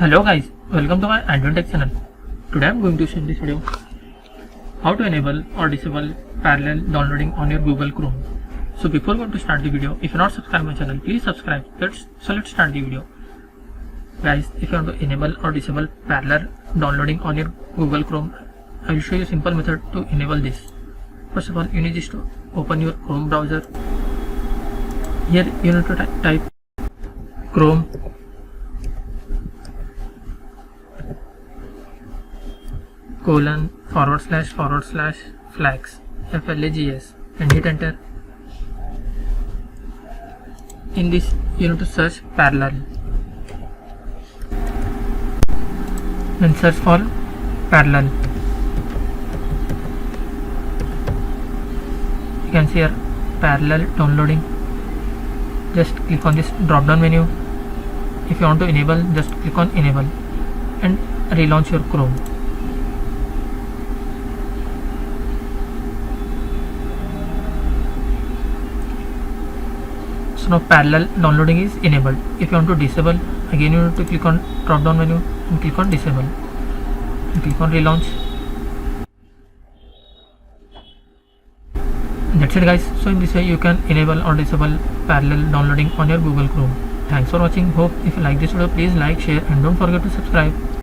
Hello guys, welcome to my AndWin Tech channel. Today I am going to show in this video how to enable or disable parallel downloading on your Google Chrome. So before going to start the video, if you are not subscribed my channel, please subscribe. Let's start the video. Guys, if you want to enable or disable parallel downloading on your Google Chrome, I will show you a simple method to enable this. First of all, you need just to open your Chrome browser. Here you need to type Chrome // flags flags and hit enter. In this you need to search parallel and search for parallel. You can see here parallel downloading. Just click on this drop down menu. If you want to enable, just click on enable and relaunch your Chrome. So now parallel downloading is enabled. If you want to disable, again you need to click on drop down menu and click on disable and click on relaunch. That's it guys. So in this way you can enable or disable parallel downloading on your Google Chrome. Thanks for watching. Hope if you like this video, please like, share and don't forget to subscribe.